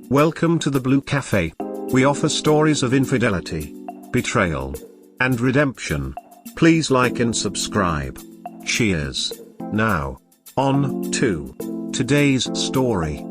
Welcome to the Blue Cafe. We offer stories of infidelity, betrayal, and redemption. Please like and subscribe. Cheers. Now, on to today's story.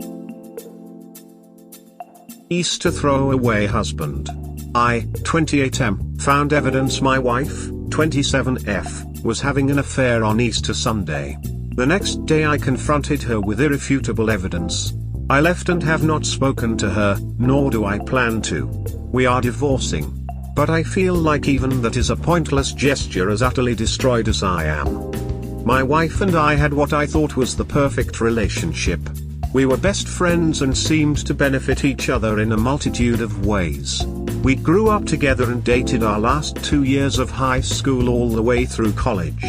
Easter throwaway husband. I, 28M, found evidence my wife, 27F, was having an affair on Easter Sunday. The next day I confronted her with irrefutable evidence. I left and have not spoken to her, nor do I plan to. We are divorcing. But I feel like even that is a pointless gesture, as utterly destroyed as I am. My wife and I had what I thought was the perfect relationship. We were best friends and seemed to benefit each other in a multitude of ways. We grew up together and dated our last 2 years of high school all the way through college.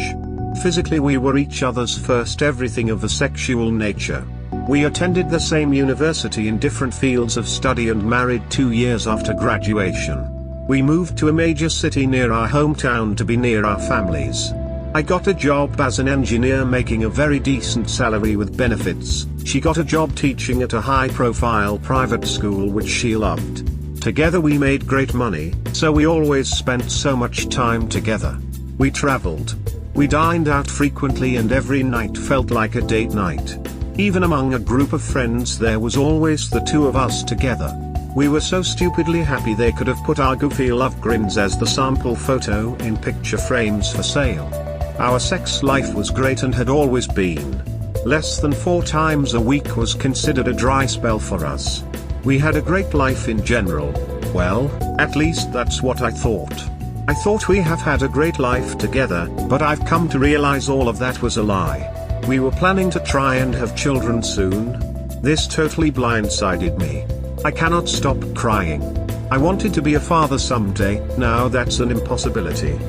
Physically we were each other's first everything of a sexual nature. We attended the same university in different fields of study and married 2 years after graduation. We moved to a major city near our hometown to be near our families. I got a job as an engineer making a very decent salary with benefits. She got a job teaching at a high-profile private school which she loved. Together we made great money, so we always spent so much time together. We traveled. We dined out frequently and every night felt like a date night. Even among a group of friends there was always the two of us together. We were so stupidly happy they could have put our goofy love grins as the sample photo in picture frames for sale. Our sex life was great and had always been. Less than 4 times a week was considered a dry spell for us. We had a great life in general. Well, at least that's what I thought. I thought we have had a great life together, but I've come to realize all of that was a lie. We were planning to try and have children soon. This totally blindsided me. I cannot stop crying. I wanted to be a father someday, now that's an impossibility.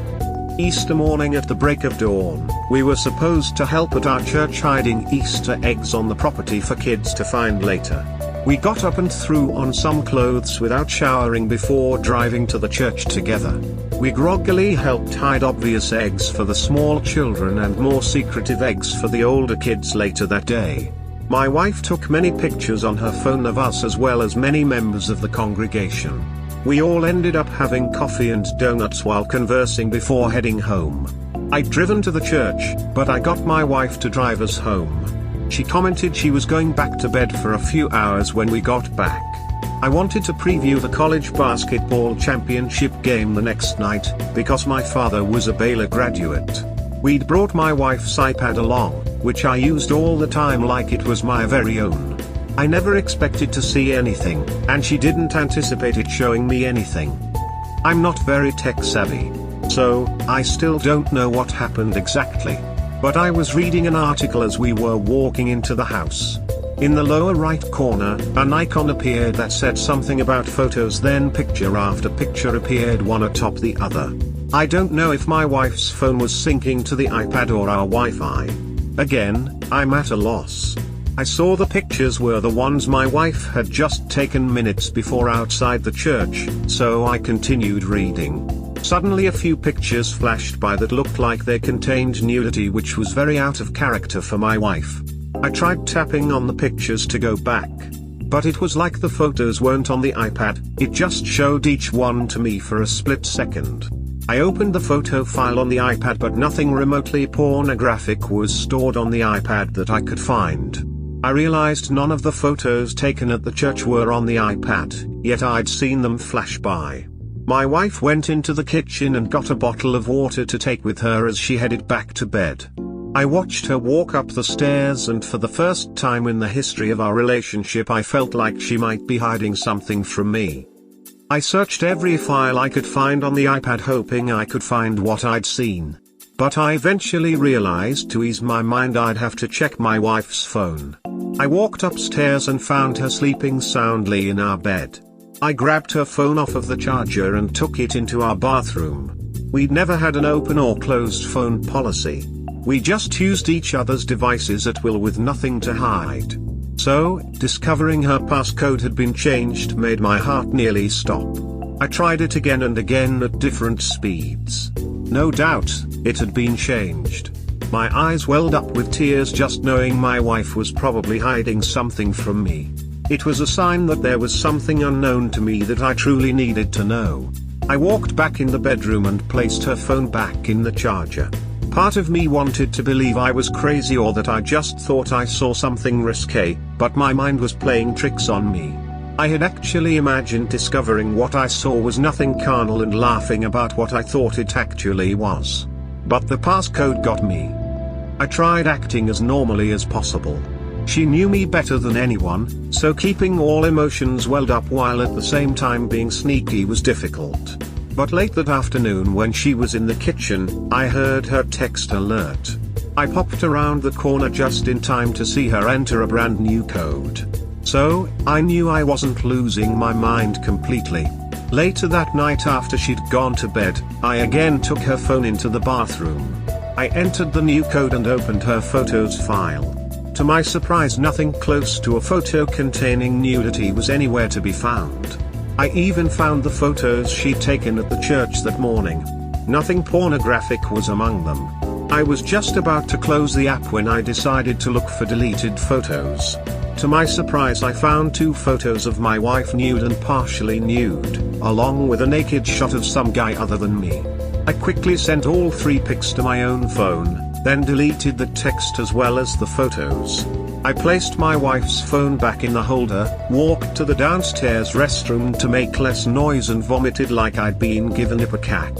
Easter morning at the break of dawn, we were supposed to help at our church hiding Easter eggs on the property for kids to find later. We got up and threw on some clothes without showering before driving to the church together. We groggily helped hide obvious eggs for the small children and more secretive eggs for the older kids later that day. My wife took many pictures on her phone of us as well as many members of the congregation. We all ended up having coffee and donuts while conversing before heading home. I'd driven to the church, but I got my wife to drive us home. She commented she was going back to bed for a few hours when we got back. I wanted to preview the college basketball championship game the next night, because my father was a Baylor graduate. We'd brought my wife's iPad along, which I used all the time like it was my very own. I never expected to see anything, and she didn't anticipate it showing me anything. I'm not very tech savvy, so I still don't know what happened exactly. But I was reading an article as we were walking into the house. In the lower right corner, an icon appeared that said something about photos, then picture after picture appeared one atop the other. I don't know if my wife's phone was syncing to the iPad or our Wi-Fi. Again, I'm at a loss. I saw the pictures were the ones my wife had just taken minutes before outside the church, so I continued reading. Suddenly a few pictures flashed by that looked like they contained nudity, which was very out of character for my wife. I tried tapping on the pictures to go back. But it was like the photos weren't on the iPad, it just showed each one to me for a split second. I opened the photo file on the iPad, but nothing remotely pornographic was stored on the iPad that I could find. I realized none of the photos taken at the church were on the iPad, yet I'd seen them flash by. My wife went into the kitchen and got a bottle of water to take with her as she headed back to bed. I watched her walk up the stairs, and for the first time in the history of our relationship I felt like she might be hiding something from me. I searched every file I could find on the iPad hoping I could find what I'd seen. But I eventually realized to ease my mind I'd have to check my wife's phone. I walked upstairs and found her sleeping soundly in our bed. I grabbed her phone off of the charger and took it into our bathroom. We'd never had an open or closed phone policy. We just used each other's devices at will with nothing to hide. So, discovering her passcode had been changed made my heart nearly stop. I tried it again and again at different speeds. No doubt, it had been changed. My eyes welled up with tears just knowing my wife was probably hiding something from me. It was a sign that there was something unknown to me that I truly needed to know. I walked back in the bedroom and placed her phone back in the charger. Part of me wanted to believe I was crazy or that I just thought I saw something risque, but my mind was playing tricks on me. I had actually imagined discovering what I saw was nothing carnal and laughing about what I thought it actually was. But the passcode got me. I tried acting as normally as possible. She knew me better than anyone, so keeping all emotions welled up while at the same time being sneaky was difficult. But late that afternoon when she was in the kitchen, I heard her text alert. I popped around the corner just in time to see her enter a brand new code. So, I knew I wasn't losing my mind completely. Later that night after she'd gone to bed, I again took her phone into the bathroom. I entered the new code and opened her photos file. To my surprise, nothing close to a photo containing nudity was anywhere to be found. I even found the photos she'd taken at the church that morning. Nothing pornographic was among them. I was just about to close the app when I decided to look for deleted photos. To my surprise, I found 2 photos of my wife nude and partially nude, along with a naked shot of some guy other than me. I quickly sent all 3 pics to my own phone, then deleted the text as well as the photos. I placed my wife's phone back in the holder, walked to the downstairs restroom to make less noise and vomited like I'd been given ipecac.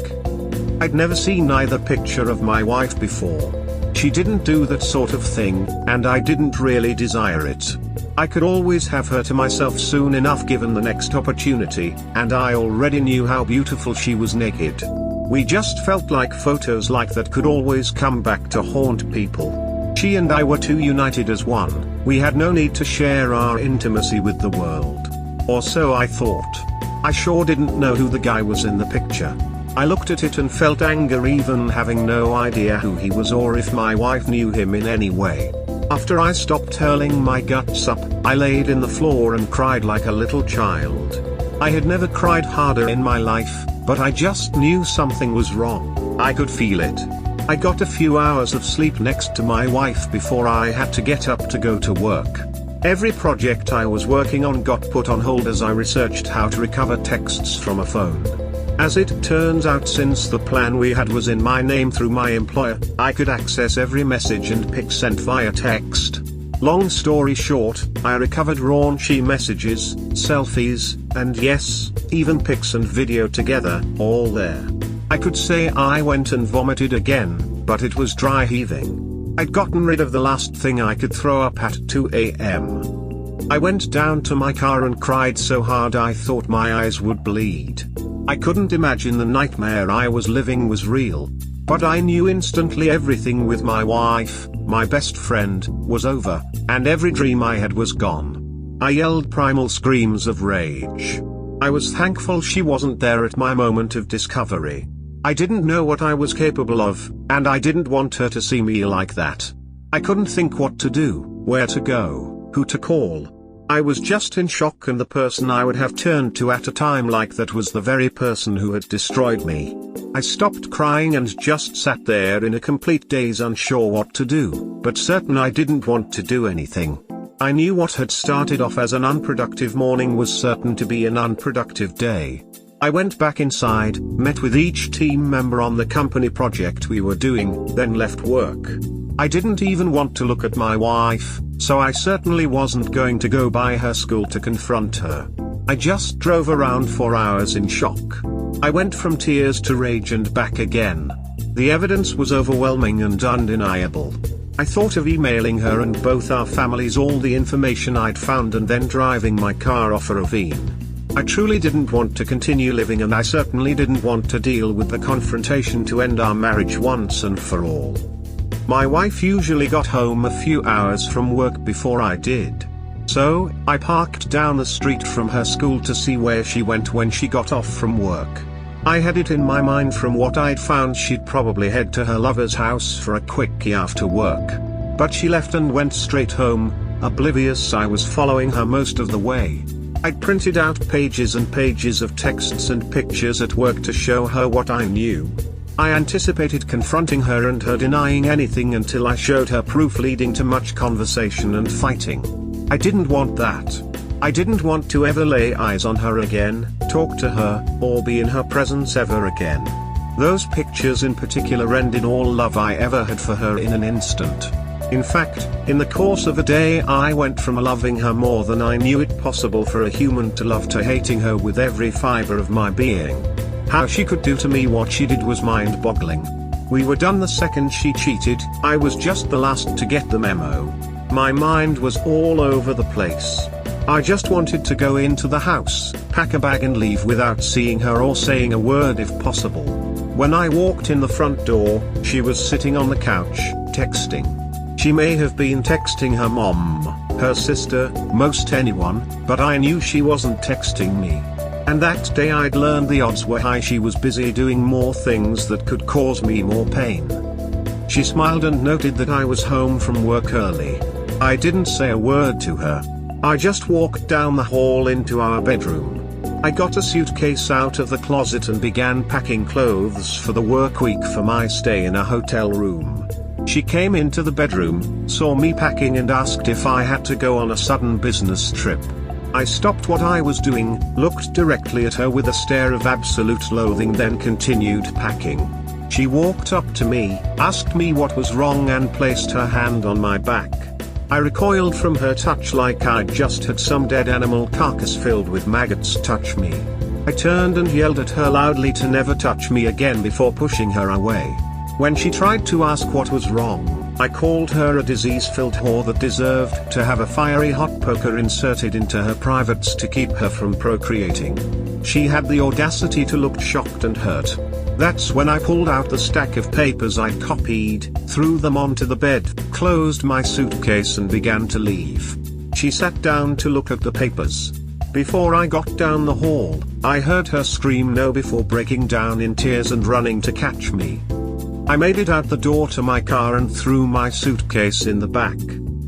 I'd never seen either picture of my wife before. She didn't do that sort of thing, and I didn't really desire it. I could always have her to myself soon enough given the next opportunity, and I already knew how beautiful she was naked. We just felt like photos like that could always come back to haunt people. She and I were too united as one. We had no need to share our intimacy with the world. Or so I thought. I sure didn't know who the guy was in the picture. I looked at it and felt anger even having no idea who he was or if my wife knew him in any way. After I stopped hurling my guts up, I laid in the floor and cried like a little child. I had never cried harder in my life, but I just knew something was wrong. I could feel it. I got a few hours of sleep next to my wife before I had to get up to go to work. Every project I was working on got put on hold as I researched how to recover texts from a phone. As it turns out, since the plan we had was in my name through my employer, I could access every message and pic sent via text. Long story short, I recovered raunchy messages, selfies, and yes, even pics and video together, all there. I could say I went and vomited again, but it was dry heaving. I'd gotten rid of the last thing I could throw up at 2 a.m. I went down to my car and cried so hard I thought my eyes would bleed. I couldn't imagine the nightmare I was living was real. But I knew instantly everything with my wife, my best friend, was over, and every dream I had was gone. I yelled primal screams of rage. I was thankful she wasn't there at my moment of discovery. I didn't know what I was capable of, and I didn't want her to see me like that. I couldn't think what to do, where to go, who to call. I was just in shock, and the person I would have turned to at a time like that was the very person who had destroyed me. I stopped crying and just sat there in a complete daze, unsure what to do, but certain I didn't want to do anything. I knew what had started off as an unproductive morning was certain to be an unproductive day. I went back inside, met with each team member on the company project we were doing, then left work. I didn't even want to look at my wife, so I certainly wasn't going to go by her school to confront her. I just drove around for hours in shock. I went from tears to rage and back again. The evidence was overwhelming and undeniable. I thought of emailing her and both our families all the information I'd found and then driving my car off a ravine. I truly didn't want to continue living, and I certainly didn't want to deal with the confrontation to end our marriage once and for all. My wife usually got home a few hours from work before I did. So, I parked down the street from her school to see where she went when she got off from work. I had it in my mind from what I'd found she'd probably head to her lover's house for a quickie after work. But she left and went straight home, oblivious I was following her most of the way. I'd printed out pages and pages of texts and pictures at work to show her what I knew. I anticipated confronting her and her denying anything until I showed her proof, leading to much conversation and fighting. I didn't want that. I didn't want to ever lay eyes on her again, talk to her, or be in her presence ever again. Those pictures in particular ended all love I ever had for her in an instant. In fact, in the course of a day I went from loving her more than I knew it possible for a human to love to hating her with every fiber of my being. How she could do to me what she did was mind-boggling. We were done the second she cheated. I was just the last to get the memo. My mind was all over the place. I just wanted to go into the house, pack a bag and leave without seeing her or saying a word if possible. When I walked in the front door, she was sitting on the couch, texting. She may have been texting her mom, her sister, most anyone, but I knew she wasn't texting me. And that day I'd learned the odds were high she was busy doing more things that could cause me more pain. She smiled and noted that I was home from work early. I didn't say a word to her. I just walked down the hall into our bedroom. I got a suitcase out of the closet and began packing clothes for the work week for my stay in a hotel room. She came into the bedroom, saw me packing and asked if I had to go on a sudden business trip. I stopped what I was doing, looked directly at her with a stare of absolute loathing, then continued packing. She walked up to me, asked me what was wrong and placed her hand on my back. I recoiled from her touch like I'd just had some dead animal carcass filled with maggots touch me. I turned and yelled at her loudly to never touch me again before pushing her away. When she tried to ask what was wrong, I called her a disease-filled whore that deserved to have a fiery hot poker inserted into her privates to keep her from procreating. She had the audacity to look shocked and hurt. That's when I pulled out the stack of papers I'd copied, threw them onto the bed, closed my suitcase and began to leave. She sat down to look at the papers. Before I got down the hall, I heard her scream no before breaking down in tears and running to catch me. I made it out the door to my car and threw my suitcase in the back.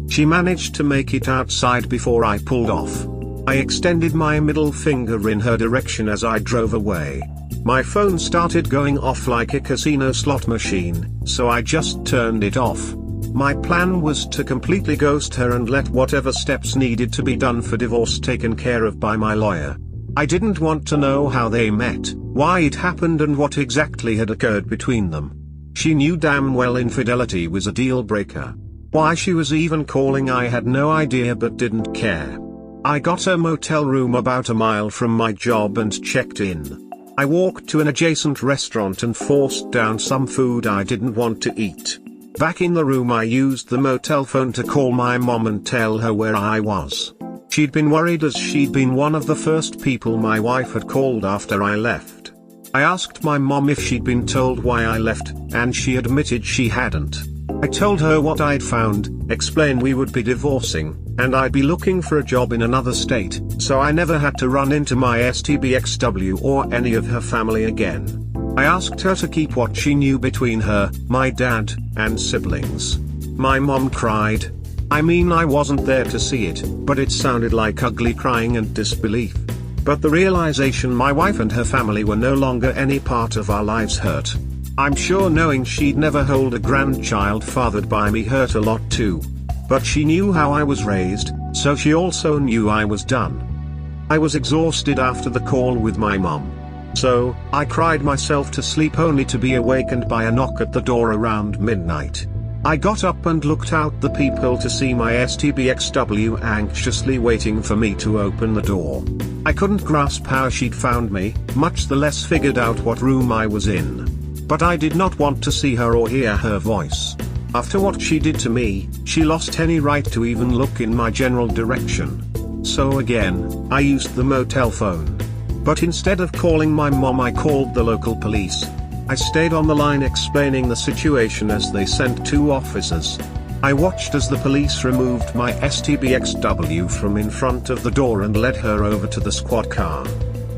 She managed to make it outside before I pulled off. I extended my middle finger in her direction as I drove away. My phone started going off like a casino slot machine, so I just turned it off. My plan was to completely ghost her and let whatever steps needed to be done for divorce taken care of by my lawyer. I didn't want to know how they met, why it happened and what exactly had occurred between them. She knew damn well infidelity was a deal breaker. Why she was even calling I had no idea but didn't care. I got a motel room about a mile from my job and checked in. I walked to an adjacent restaurant and forced down some food I didn't want to eat. Back in the room I used the motel phone to call my mom and tell her where I was. She'd been worried as she'd been one of the first people my wife had called after I left. I asked my mom if she'd been told why I left, and she admitted she hadn't. I told her what I'd found, explained we would be divorcing, and I'd be looking for a job in another state, so I never had to run into my STBXW or any of her family again. I asked her to keep what she knew between her, my dad, and siblings. My mom cried. I mean, I wasn't there to see it, but it sounded like ugly crying and disbelief. But the realization my wife and her family were no longer any part of our lives hurt. I'm sure knowing she'd never hold a grandchild fathered by me hurt a lot too. But she knew how I was raised, so she also knew I was done. I was exhausted after the call with my mom. So, I cried myself to sleep only to be awakened by a knock at the door around midnight. I got up and looked out the peephole to see my STBXW anxiously waiting for me to open the door. I couldn't grasp how she'd found me, much the less figured out what room I was in. But I did not want to see her or hear her voice. After what she did to me, she lost any right to even look in my general direction. So again, I used the motel phone. But instead of calling my mom, I called the local police. I stayed on the line explaining the situation as they sent 2 officers. I watched as the police removed my STBXW from in front of the door and led her over to the squad car.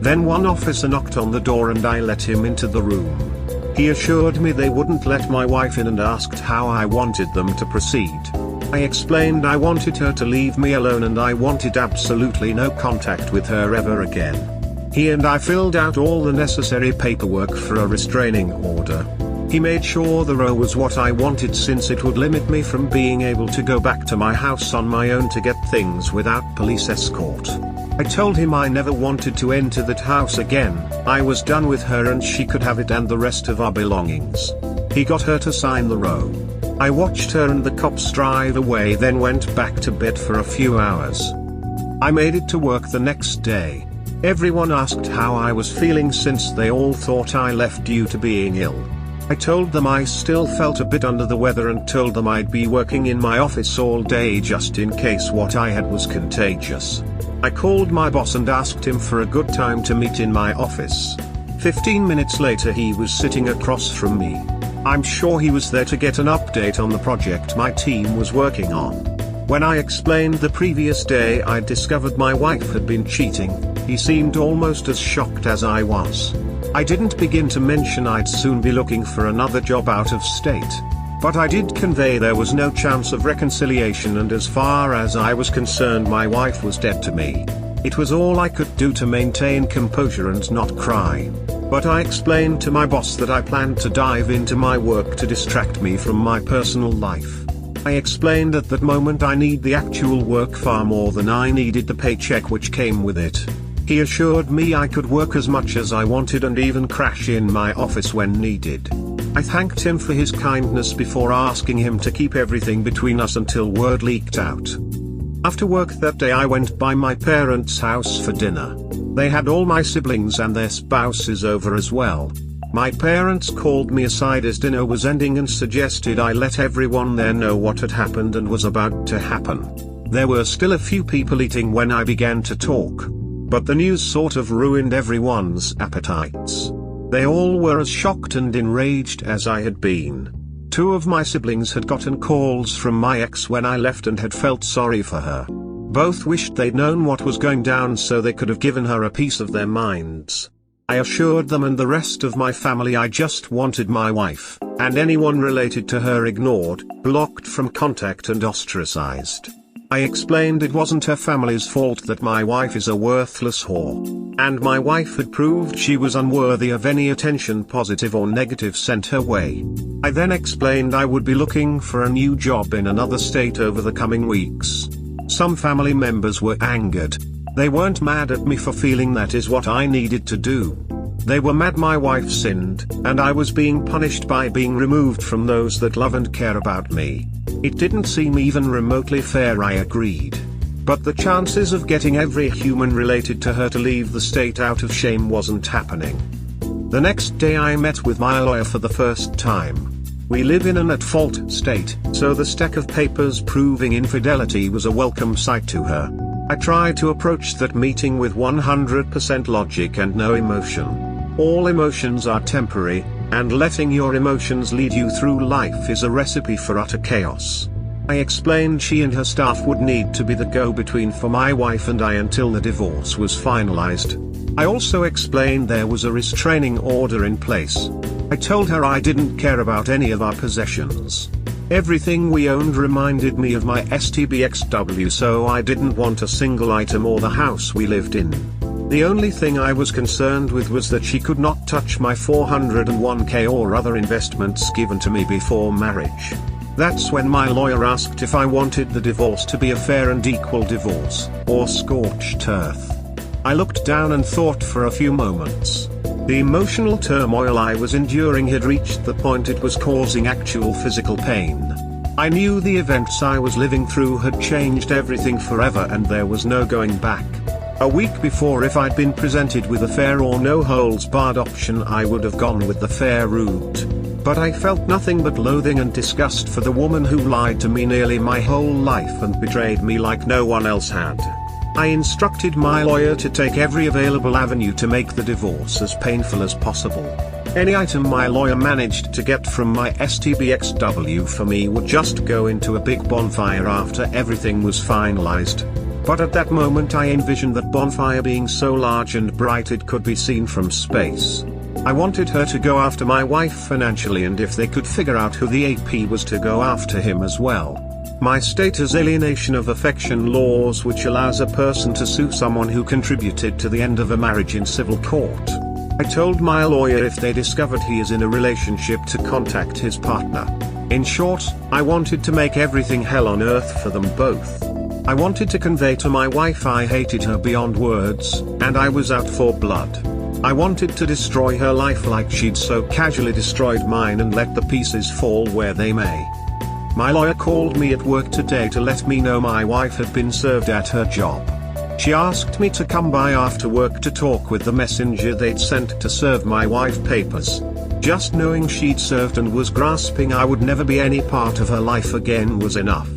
Then one officer knocked on the door and I let him into the room. He assured me they wouldn't let my wife in and asked how I wanted them to proceed. I explained I wanted her to leave me alone and I wanted absolutely no contact with her ever again. He and I filled out all the necessary paperwork for a restraining order. He made sure the row was what I wanted since it would limit me from being able to go back to my house on my own to get things without police escort. I told him I never wanted to enter that house again, I was done with her and she could have it and the rest of our belongings. He got her to sign the row. I watched her and the cops drive away, then went back to bed for a few hours. I made it to work the next day. Everyone asked how I was feeling since they all thought I left due to being ill. I told them I still felt a bit under the weather and told them I'd be working in my office all day just in case what I had was contagious. I called my boss and asked him for a good time to meet in my office. 15 minutes later he was sitting across from me. I'm sure he was there to get an update on the project my team was working on. When I explained the previous day I'd discovered my wife had been cheating, he seemed almost as shocked as I was. I didn't begin to mention I'd soon be looking for another job out of state. But I did convey there was no chance of reconciliation, and as far as I was concerned my wife was dead to me. It was all I could do to maintain composure and not cry. But I explained to my boss that I planned to dive into my work to distract me from my personal life. I explained at that moment I need the actual work far more than I needed the paycheck which came with it. He assured me I could work as much as I wanted and even crash in my office when needed. I thanked him for his kindness before asking him to keep everything between us until word leaked out. After work that day I went by my parents' house for dinner. They had all my siblings and their spouses over as well. My parents called me aside as dinner was ending and suggested I let everyone there know what had happened and was about to happen. There were still a few people eating when I began to talk. But the news sort of ruined everyone's appetites. They all were as shocked and enraged as I had been. 2 of my siblings had gotten calls from my ex when I left and had felt sorry for her. Both wished they'd known what was going down so they could have given her a piece of their minds. I assured them and the rest of my family I just wanted my wife, and anyone related to her ignored, blocked from contact and ostracized. I explained it wasn't her family's fault that my wife is a worthless whore. And my wife had proved she was unworthy of any attention positive or negative sent her way. I then explained I would be looking for a new job in another state over the coming weeks. Some family members were angered. They weren't mad at me for feeling that is what I needed to do. They were mad my wife sinned, and I was being punished by being removed from those that love and care about me. It didn't seem even remotely fair, I agreed. But the chances of getting every human related to her to leave the state out of shame wasn't happening. The next day I met with my lawyer for the first time. We live in an at-fault state, so the stack of papers proving infidelity was a welcome sight to her. I tried to approach that meeting with 100% logic and no emotion. All emotions are temporary, and letting your emotions lead you through life is a recipe for utter chaos. I explained she and her staff would need to be the go-between for my wife and I until the divorce was finalized. I also explained there was a restraining order in place. I told her I didn't care about any of our possessions. Everything we owned reminded me of my STBXW, so I didn't want a single item or the house we lived in. The only thing I was concerned with was that she could not touch my 401k or other investments given to me before marriage. That's when my lawyer asked if I wanted the divorce to be a fair and equal divorce, or scorched earth. I looked down and thought for a few moments. The emotional turmoil I was enduring had reached the point it was causing actual physical pain. I knew the events I was living through had changed everything forever and there was no going back. A week before, if I'd been presented with a fair or no holds barred option, I would have gone with the fair route. But I felt nothing but loathing and disgust for the woman who lied to me nearly my whole life and betrayed me like no one else had. I instructed my lawyer to take every available avenue to make the divorce as painful as possible. Any item my lawyer managed to get from my STBXW for me would just go into a big bonfire after everything was finalized. But at that moment I envisioned that bonfire being so large and bright it could be seen from space. I wanted her to go after my wife financially, and if they could figure out who the AP was, to go after him as well. My state has alienation of affection laws, which allows a person to sue someone who contributed to the end of a marriage in civil court. I told my lawyer if they discovered he is in a relationship to contact his partner. In short, I wanted to make everything hell on earth for them both. I wanted to convey to my wife I hated her beyond words, and I was out for blood. I wanted to destroy her life like she'd so casually destroyed mine and let the pieces fall where they may. My lawyer called me at work today to let me know my wife had been served at her job. She asked me to come by after work to talk with the messenger they'd sent to serve my wife papers. Just knowing she'd served and was grasping I would never be any part of her life again was enough.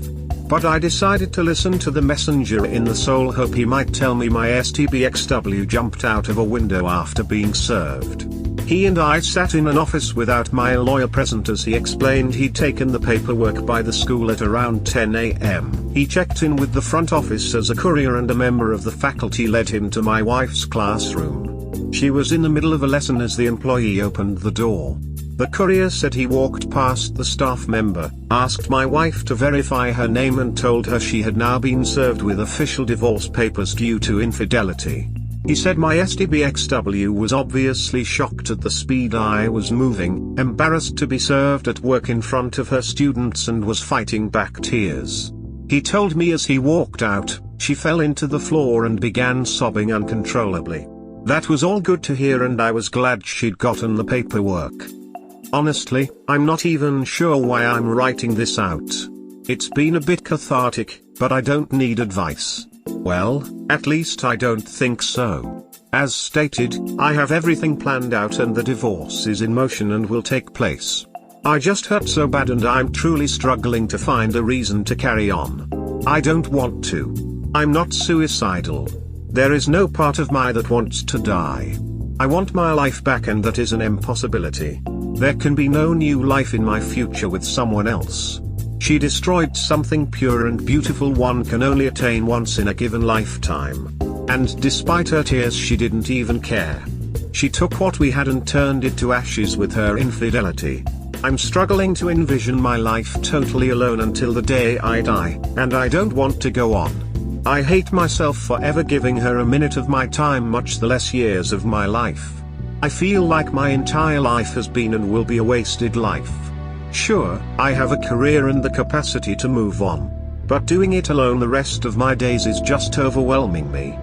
But I decided to listen to the messenger in the sole hope he might tell me my STBXW jumped out of a window after being served. He and I sat in an office without my lawyer present as he explained he'd taken the paperwork by the school at around 10 a.m. He checked in with the front office as a courier and a member of the faculty led him to my wife's classroom. She was in the middle of a lesson as the employee opened the door. The courier said he walked past the staff member, asked my wife to verify her name and told her she had now been served with official divorce papers due to infidelity. He said my STBXW was obviously shocked at the speed I was moving, embarrassed to be served at work in front of her students and was fighting back tears. He told me as he walked out, she fell into the floor and began sobbing uncontrollably. That was all good to hear and I was glad she'd gotten the paperwork. Honestly, I'm not even sure why I'm writing this out. It's been a bit cathartic, but I don't need advice. Well, at least I don't think so. As stated, I have everything planned out and the divorce is in motion and will take place. I just hurt so bad and I'm truly struggling to find a reason to carry on. I don't want to. I'm not suicidal. There is no part of me that wants to die. I want my life back and that is an impossibility. There can be no new life in my future with someone else. She destroyed something pure and beautiful one can only attain once in a given lifetime. And despite her tears she didn't even care. She took what we had and turned it to ashes with her infidelity. I'm struggling to envision my life totally alone until the day I die, and I don't want to go on. I hate myself for ever giving her a minute of my time, much less years of my life. I feel like my entire life has been and will be a wasted life. Sure, I have a career and the capacity to move on. But doing it alone the rest of my days is just overwhelming me.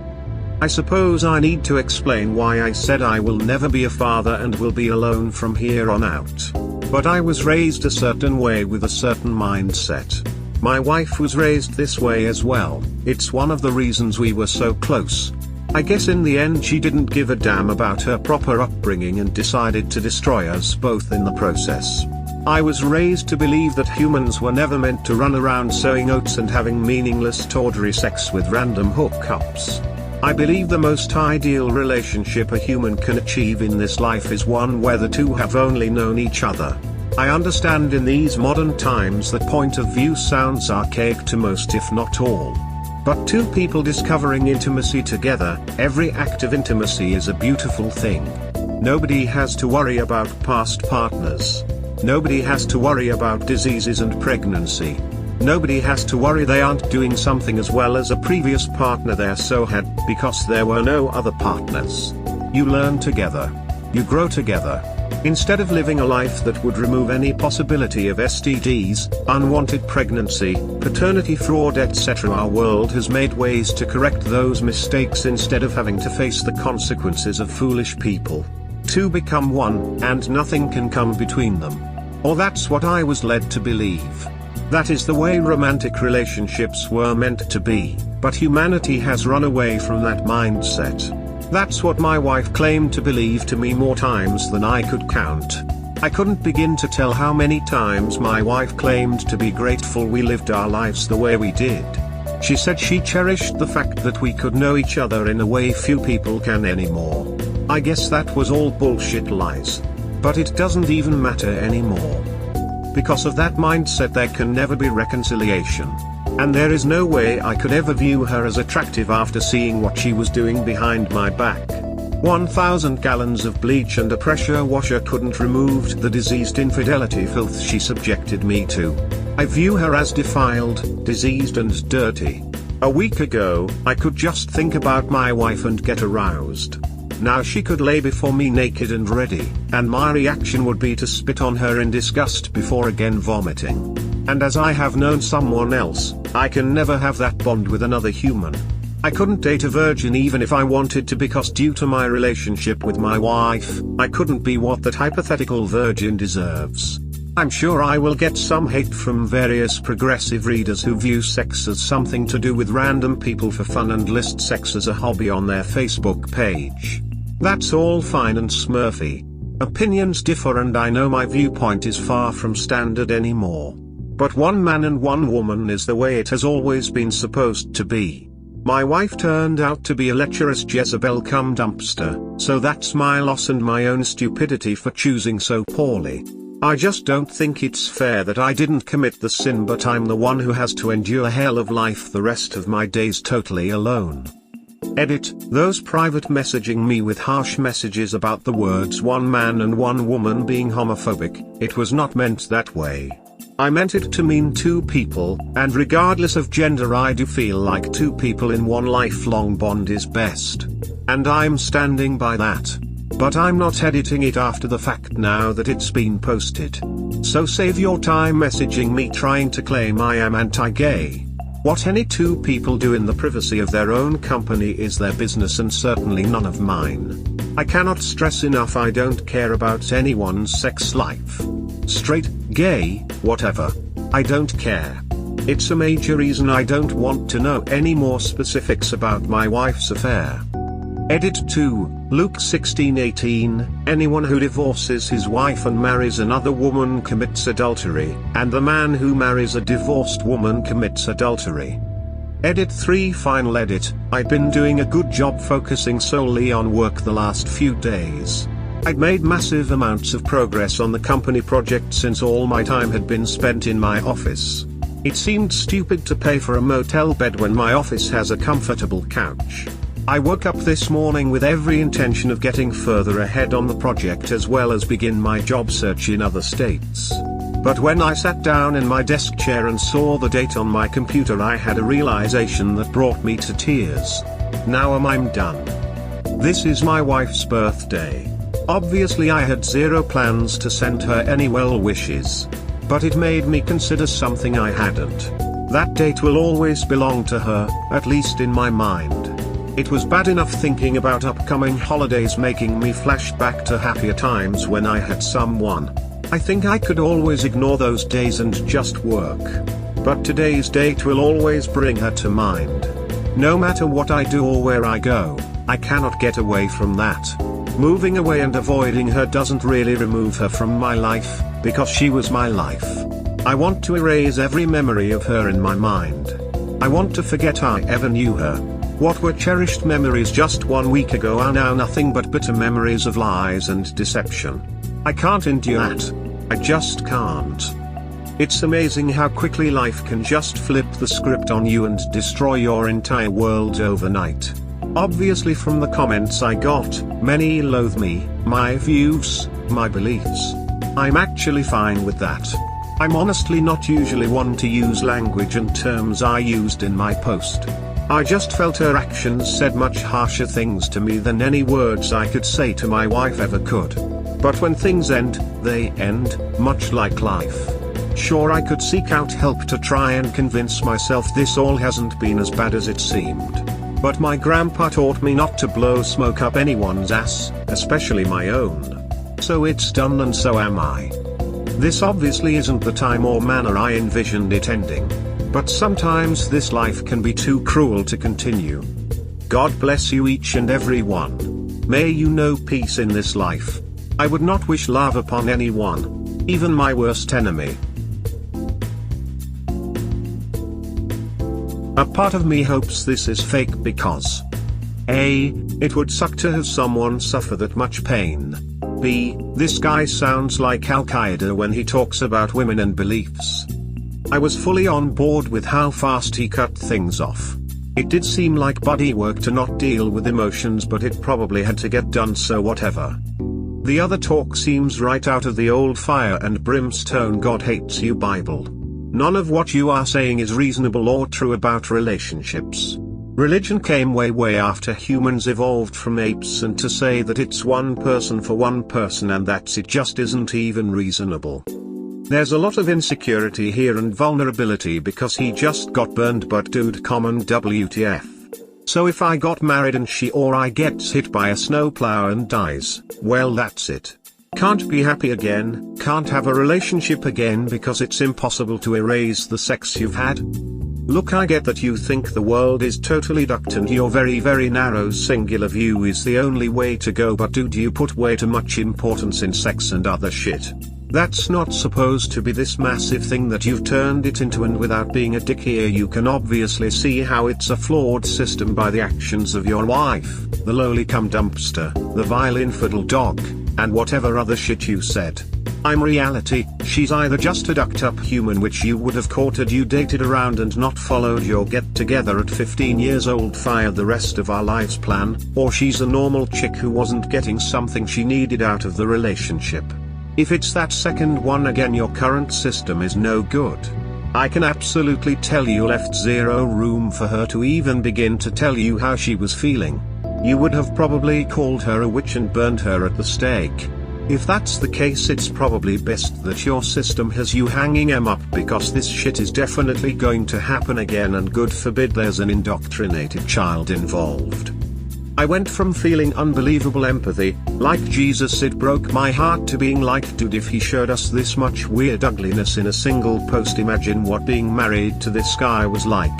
I suppose I need to explain why I said I will never be a father and will be alone from here on out. But I was raised a certain way with a certain mindset. My wife was raised this way as well. It's one of the reasons we were so close. I guess in the end she didn't give a damn about her proper upbringing and decided to destroy us both in the process. I was raised to believe that humans were never meant to run around sowing oats and having meaningless tawdry sex with random hookups. I believe the most ideal relationship a human can achieve in this life is one where the two have only known each other. I understand in these modern times that point of view sounds archaic to most if not all. But two people discovering intimacy together, every act of intimacy is a beautiful thing. Nobody has to worry about past partners. Nobody has to worry about diseases and pregnancy. Nobody has to worry they aren't doing something as well as a previous partner they so had, because there were no other partners. You learn together. You grow together. Instead of living a life that would remove any possibility of STDs, unwanted pregnancy, paternity fraud etc., our world has made ways to correct those mistakes instead of having to face the consequences of foolish people. Two become one, and nothing can come between them. Or that's what I was led to believe. That is the way romantic relationships were meant to be, but humanity has run away from that mindset. That's what my wife claimed to believe to me more times than I could count. I couldn't begin to tell how many times my wife claimed to be grateful we lived our lives the way we did. She said she cherished the fact that we could know each other in a way few people can anymore. I guess that was all bullshit lies. But it doesn't even matter anymore. Because of that mindset there can never be reconciliation. And there is no way I could ever view her as attractive after seeing what she was doing behind my back. 1,000 gallons of bleach and a pressure washer couldn't remove the diseased infidelity filth she subjected me to. I view her as defiled, diseased and dirty. A week ago, I could just think about my wife and get aroused. Now she could lay before me naked and ready, and my reaction would be to spit on her in disgust before again vomiting. And as I have known someone else, I can never have that bond with another human. I couldn't date a virgin even if I wanted to, because due to my relationship with my wife, I couldn't be what that hypothetical virgin deserves. I'm sure I will get some hate from various progressive readers who view sex as something to do with random people for fun and list sex as a hobby on their Facebook page. That's all fine and smurfy. Opinions differ, and I know my viewpoint is far from standard anymore. But one man and one woman is the way it has always been supposed to be. My wife turned out to be a lecherous Jezebel cum dumpster, so that's my loss and my own stupidity for choosing so poorly. I just don't think it's fair that I didn't commit the sin, but I'm the one who has to endure hell of life the rest of my days totally alone. Edit, those private messaging me with harsh messages about the words one man and one woman being homophobic, it was not meant that way. I meant it to mean two people, and regardless of gender I do feel like two people in one lifelong bond is best. And I'm standing by that. But I'm not editing it after the fact now that it's been posted. So save your time messaging me trying to claim I am anti-gay. What any two people do in the privacy of their own company is their business and certainly none of mine. I cannot stress enough I don't care about anyone's sex life. Straight, gay, whatever. I don't care. It's a major reason I don't want to know any more specifics about my wife's affair. Edit 2, Luke 16:18, anyone who divorces his wife and marries another woman commits adultery, and the man who marries a divorced woman commits adultery. Edit 3, final edit, I'd been doing a good job focusing solely on work the last few days. I'd made massive amounts of progress on the company project since all my time had been spent in my office. It seemed stupid to pay for a motel bed when my office has a comfortable couch. I woke up this morning with every intention of getting further ahead on the project as well as begin my job search in other states. But when I sat down in my desk chair and saw the date on my computer, I had a realization that brought me to tears. Now I'm done. This is my wife's birthday. Obviously I had zero plans to send her any well wishes. But it made me consider something I hadn't. That date will always belong to her, at least in my mind. It was bad enough thinking about upcoming holidays making me flash back to happier times when I had someone. I think I could always ignore those days and just work. But today's date will always bring her to mind. No matter what I do or where I go, I cannot get away from that. Moving away and avoiding her doesn't really remove her from my life, because she was my life. I want to erase every memory of her in my mind. I want to forget I ever knew her. What were cherished memories just 1 week ago are now nothing but bitter memories of lies and deception. I can't endure that. I just can't. It's amazing how quickly life can just flip the script on you and destroy your entire world overnight. Obviously from the comments I got, many loathe me, my views, my beliefs. I'm actually fine with that. I'm honestly not usually one to use language and terms I used in my post. I just felt her actions said much harsher things to me than any words I could say to my wife ever could. But when things end, they end, much like life. Sure, I could seek out help to try and convince myself this all hasn't been as bad as it seemed. But my grandpa taught me not to blow smoke up anyone's ass, especially my own. So it's done and so am I. This obviously isn't the time or manner I envisioned it ending. But sometimes this life can be too cruel to continue. God bless you each and every one. May you know peace in this life. I would not wish love upon anyone, even my worst enemy. A part of me hopes this is fake because A. It would suck to have someone suffer that much pain. B. This guy sounds like Al-Qaeda when he talks about women and beliefs. I was fully on board with how fast he cut things off. It did seem like buddy work to not deal with emotions, but it probably had to get done, so whatever. The other talk seems right out of the old fire and brimstone God hates you Bible. None of what you are saying is reasonable or true about relationships. Religion came way after humans evolved from apes, and to say that it's one person for one person and that's it just isn't even reasonable. There's a lot of insecurity here and vulnerability because he just got burned, but dude, common WTF. So if I got married and she or I gets hit by a snowplow and dies, well that's it. Can't be happy again, can't have a relationship again because it's impossible to erase the sex you've had. Look, I get that you think the world is totally ducked and your very narrow singular view is the only way to go, but dude, you put way too much importance in sex and other shit. That's not supposed to be this massive thing that you've turned it into, and without being a dick here you can obviously see how it's a flawed system by the actions of your wife, the lowly cum dumpster, the vile infidel dog, and whatever other shit you said. I'm reality, she's either just a ducked up human which you would have caught had you dated around and not followed your get together at 15 years old fire the rest of our lives plan, or she's a normal chick who wasn't getting something she needed out of the relationship. If it's that second one again, your current system is no good. I can absolutely tell you left zero room for her to even begin to tell you how she was feeling. You would have probably called her a witch and burned her at the stake. If that's the case, it's probably best that your system has you hanging em up, because this shit is definitely going to happen again, and good forbid there's an indoctrinated child involved. I went from feeling unbelievable empathy, like Jesus it broke my heart, to being like, dude, if he showed us this much weird ugliness in a single post, imagine what being married to this guy was like.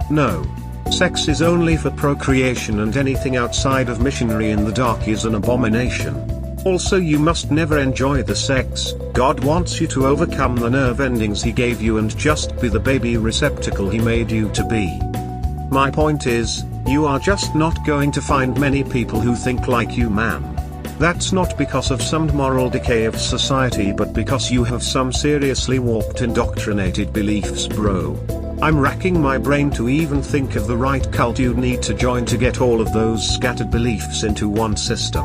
No. Sex is only for procreation, and anything outside of missionary in the dark is an abomination. Also, you must never enjoy the sex. God wants you to overcome the nerve endings he gave you and just be the baby receptacle he made you to be. My point is, you are just not going to find many people who think like you, man. That's not because of some moral decay of society, but because you have some seriously warped indoctrinated beliefs, bro. I'm racking my brain to even think of the right cult you'd need to join to get all of those scattered beliefs into one system.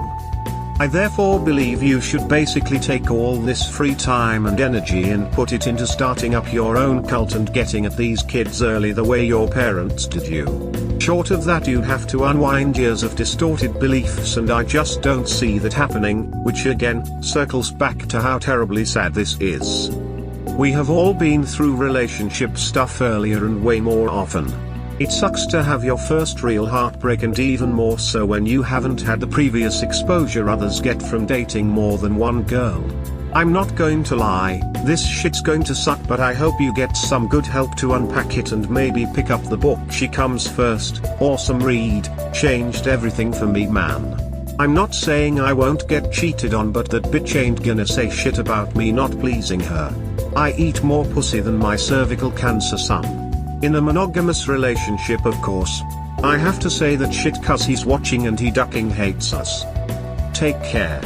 I therefore believe you should basically take all this free time and energy and put it into starting up your own cult and getting at these kids early the way your parents did you. Short of that, you'd have to unwind years of distorted beliefs, and I just don't see that happening, which again, circles back to how terribly sad this is. We have all been through relationship stuff earlier and way more often. It sucks to have your first real heartbreak, and even more so when you haven't had the previous exposure others get from dating more than one girl. I'm not going to lie, this shit's going to suck, but I hope you get some good help to unpack it and maybe pick up the book She Comes First. Awesome read, changed everything for me, man. I'm not saying I won't get cheated on, but that bitch ain't gonna say shit about me not pleasing her. I eat more pussy than my cervical cancer son. In a monogamous relationship, of course. I have to say that shit, cause he's watching and he ducking hates us. Take care.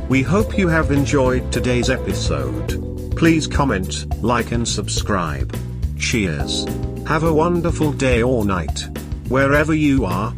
We hope you have enjoyed today's episode. Please comment, like and subscribe. Cheers. Have a wonderful day or night, wherever you are.